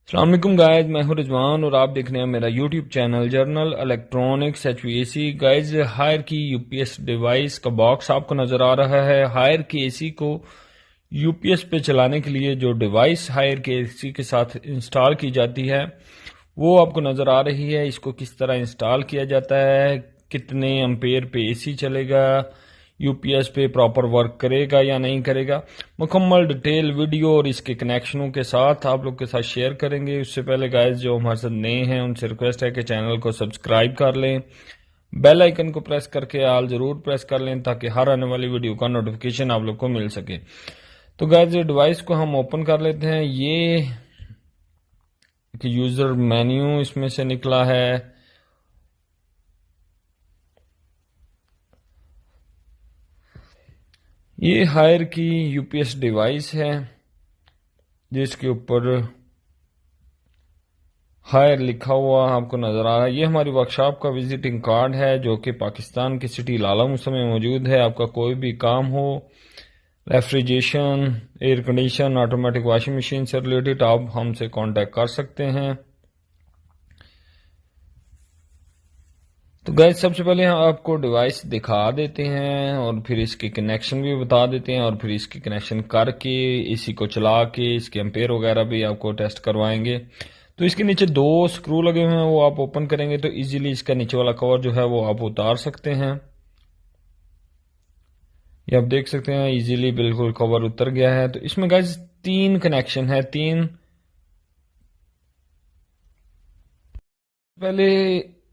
अस्सलाम वालेकुम गाइज, मैं हूं रिजवान और आप देख रहे हैं मेरा YouTube channel general electronics HVAC। Guys, Haier की यूपीएस डिवाइस का बॉक्स आपको नज़र आ रहा है। हायर की एसी को यूपीएस पे चलाने के लिए जो डिवाइस हायर के एसी के साथ इंस्टॉल की जाती है वो आपको नज़र आ रही है। इसको किस तरह इंस्टॉल किया जाता है, कितने एम्पेयर पे एसी चलेगा, यूपीएस पे प्रॉपर वर्क करेगा या नहीं करेगा, मुकम्मल डिटेल वीडियो और इसके कनेक्शनों के साथ आप लोग के साथ शेयर करेंगे। उससे पहले गाइस जो हमारे साथ नए हैं उनसे रिक्वेस्ट है कि चैनल को सब्सक्राइब कर लें, बेल आइकन को प्रेस करके आल जरूर प्रेस कर लें ताकि हर आने वाली वीडियो का नोटिफिकेशन आप लोग को मिल सके। तो गाइस डिवाइस को हम ओपन कर लेते हैं। ये यूजर मेन्यू इसमें से निकला है। ये हायर की यूपीएस डिवाइस है जिसके ऊपर हायर लिखा हुआ आपको नजर आ रहा है। ये हमारी वर्कशॉप का विजिटिंग कार्ड है जो कि पाकिस्तान की सिटी लाला मुसा में मौजूद है। आपका कोई भी काम हो, refrigeration, air condition, automatic washing machine से रिलेटेड, आप हमसे कांटेक्ट कर सकते हैं। तो गैस सबसे पहले हम आपको डिवाइस दिखा देते हैं और फिर इसके कनेक्शन भी बता देते हैं और फिर इसके कनेक्शन करके इसी को चला के इसके एम्पेयर वगैरह भी आपको टेस्ट करवाएंगे। तो इसके नीचे दो स्क्रू लगे हुए हैं, वो आप ओपन करेंगे तो इजीली इसका नीचे वाला कवर जो है वो आप उतार सकते हैं। ये आप देख सकते हैं इजीली बिल्कुल कवर उतर गया है। तो इसमें गैस तीन कनेक्शन है। पहले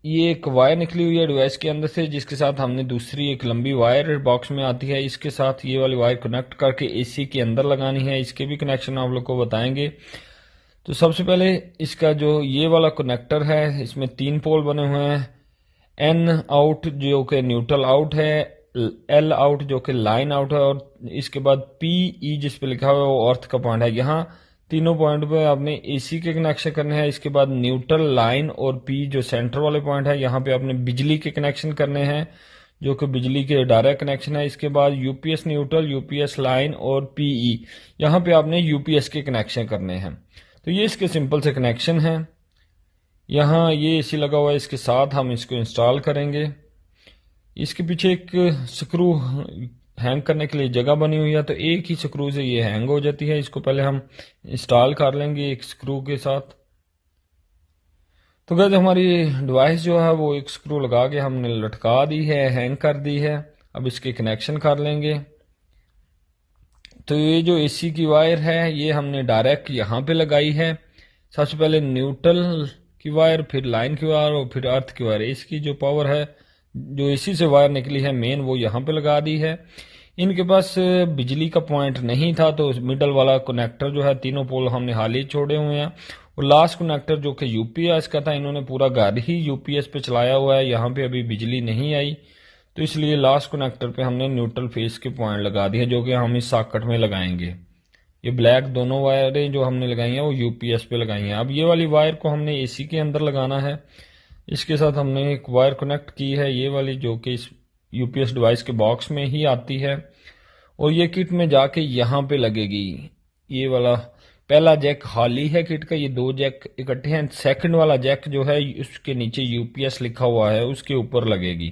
ये एक वायर निकली हुई है डिवाइस के अंदर से जिसके साथ हमने दूसरी एक लंबी वायर बॉक्स में आती है, इसके साथ ये वाली वायर कनेक्ट करके एसी के अंदर लगानी है। इसके भी कनेक्शन आप लोग को बताएंगे। तो सबसे पहले इसका जो ये वाला कनेक्टर है इसमें तीन पोल बने हुए हैं। एन आउट जो कि न्यूट्रल आउट है, एल आउट जो कि लाइन आउट है और इसके बाद पी ई जिस पे लिखा हुआ है वो अर्थ का पॉइंट है। यहाँ तीनों पॉइंट पे आपने एसी के कनेक्शन करने हैं। इसके बाद न्यूट्रल, लाइन और पी जो सेंटर वाले पॉइंट है यहाँ पे आपने बिजली के कनेक्शन करने हैं जो कि बिजली के डायरेक्ट कनेक्शन है। इसके बाद यूपीएस न्यूट्रल, यूपीएस लाइन और पीई यहाँ पे आपने यूपीएस के कनेक्शन करने हैं। तो ये इसके सिंपल से कनेक्शन है। यहाँ ये एसी लगा हुआ है, इसके साथ हम इसको इंस्टॉल करेंगे। इसके पीछे एक स्क्रू हैंग करने के लिए जगह बनी हुई है, तो एक ही स्क्रू से ये हैंग हो जाती है। इसको पहले हम इंस्टॉल कर लेंगे एक स्क्रू के साथ। तो गैस हमारी डिवाइस जो है वो एक स्क्रू लगा के हमने लटका दी है, हैंग कर दी है। अब इसके कनेक्शन कर लेंगे। तो ये जो एसी की वायर है ये हमने डायरेक्ट यहाँ पे लगाई है। सबसे पहले न्यूट्रल की वायर, फिर लाइन की वायर और फिर अर्थ की वायर। इसकी जो पावर है जो एसी से वायर निकली है मेन वो यहाँ पे लगा दी है। इनके पास बिजली का पॉइंट नहीं था तो मिडल वाला कनेक्टर जो है, तीनों पोल हमने हाल ही छोड़े हुए हैं। और लास्ट कनेक्टर जो कि यूपीएस का था, इन्होंने पूरा घर ही यूपीएस पे चलाया हुआ है। यहाँ पे अभी बिजली नहीं आई तो इसलिए लास्ट कनेक्टर पे हमने न्यूट्रल फेस के पॉइंट लगा दिए जो कि हम इस सॉकेट में लगाएंगे। ये ब्लैक दोनों वायरें जो हमने लगाई हैं वो यूपीएस पे लगाई हैं। अब ये वाली वायर को हमने एसी के अंदर लगाना है। इसके साथ हमने एक वायर कनेक्ट की है, ये वाली जो कि इस यूपीएस डिवाइस के बॉक्स में ही आती है और ये किट में जाके यहाँ पे लगेगी। ये वाला पहला जैक खाली है किट का, ये दो जैक इकट्ठे हैं। सेकंड वाला जैक जो है उसके नीचे यूपीएस लिखा हुआ है उसके ऊपर लगेगी।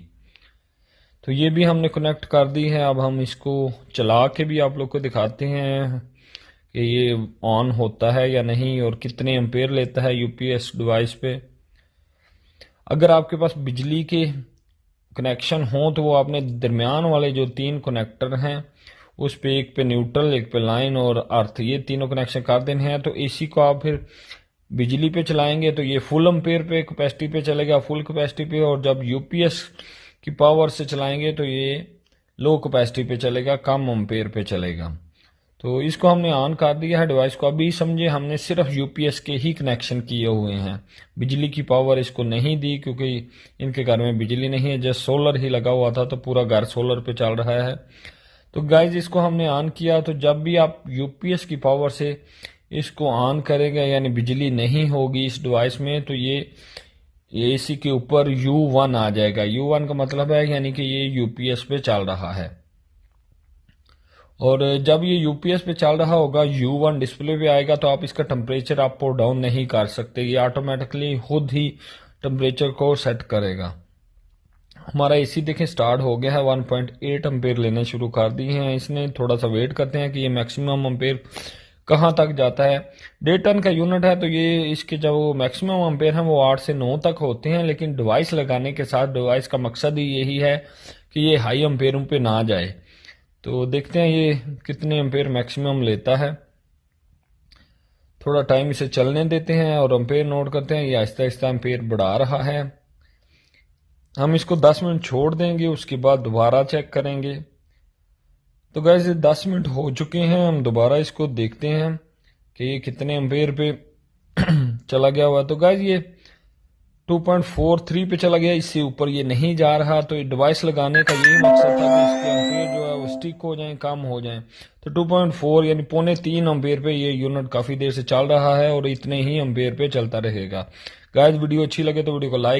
तो ये भी हमने कनेक्ट कर दी है। अब हम इसको चला के भी आप लोग को दिखाते हैं कि ये ऑन होता है या नहीं और कितने एम्पेयर लेता है यूपीएस डिवाइस पे। अगर आपके पास बिजली के कनेक्शन हो तो वो आपने दरमियान वाले जो तीन कनेक्टर हैं उस पे, एक पे न्यूट्रल, एक पे लाइन और अर्थ, ये तीनों कनेक्शन कर देने हैं। तो एसी को आप फिर बिजली पे चलाएंगे तो ये फुल एम्पेयर पे कैपेसिटी पे चलेगा, फुल कैपेसिटी पे। और जब यूपीएस की पावर से चलाएंगे तो ये लो कैपेसिटी पे चलेगा, कम एम्पेयर पे चलेगा। तो इसको हमने ऑन कर दिया है डिवाइस को। अभी समझे हमने सिर्फ यूपीएस के ही कनेक्शन किए हुए हैं, बिजली की पावर इसको नहीं दी क्योंकि इनके घर में बिजली नहीं है। जस्ट सोलर ही लगा हुआ था तो पूरा घर सोलर पे चल रहा है। तो गाइज इसको हमने ऑन किया तो जब भी आप यूपीएस की पावर से इसको ऑन करेंगे यानी बिजली नहीं होगी इस डिवाइस में तो ये एसी के ऊपर U1 आ जाएगा। U1 का मतलब है यानी कि ये यूपीएस पे चल रहा है। और जब ये यूपीएस पे चल रहा होगा, U1 डिस्प्ले पे आएगा, तो आप इसका टेम्परेचर अप और डाउन नहीं कर सकते, ये ऑटोमेटिकली खुद ही टेम्परेचर को सेट करेगा। हमारा एसी देखें स्टार्ट हो गया है, 1.8 एम्पेयर लेना शुरू कर दिए हैं इसने। थोड़ा सा वेट करते हैं कि ये मैक्सिमम एम्पेयर कहाँ तक जाता है। 1.5 टन का यूनिट है, तो ये इसके जो मैक्सिमम एम्पेयर हैं वो 8 से 9 तक होते हैं, लेकिन डिवाइस लगाने के साथ डिवाइस का मकसद ही यही है कि ये हाई एम्पेयरों पे ना जाए। तो देखते हैं ये कितने एम्पेयर मैक्सिमम लेता है। थोड़ा टाइम इसे चलने देते हैं और एम्पेयर नोट करते हैं। ये आहिस्ता आहिस्ता एम्पेयर बढ़ा रहा है। हम इसको 10 मिनट छोड़ देंगे, उसके बाद दोबारा चेक करेंगे। तो गाइस ये 10 मिनट हो चुके हैं, हम दोबारा इसको देखते हैं कि ये कितने एम्पेयर पे चला गया हुआ। तो गाइस ये 2.43 पे चला गया, इससे ऊपर ये नहीं जा रहा। तो ये डिवाइस लगाने का यही मकसद था कि इसके एम्पेयर जो है वो स्टिक हो जाएं, कम हो जाएं। तो 2.4 यानी 2.25 एम्पेयर पे ये यूनिट काफ़ी देर से चल रहा है और इतने ही एम्पेयर पे चलता रहेगा। गाइस वीडियो अच्छी लगे तो वीडियो को लाइक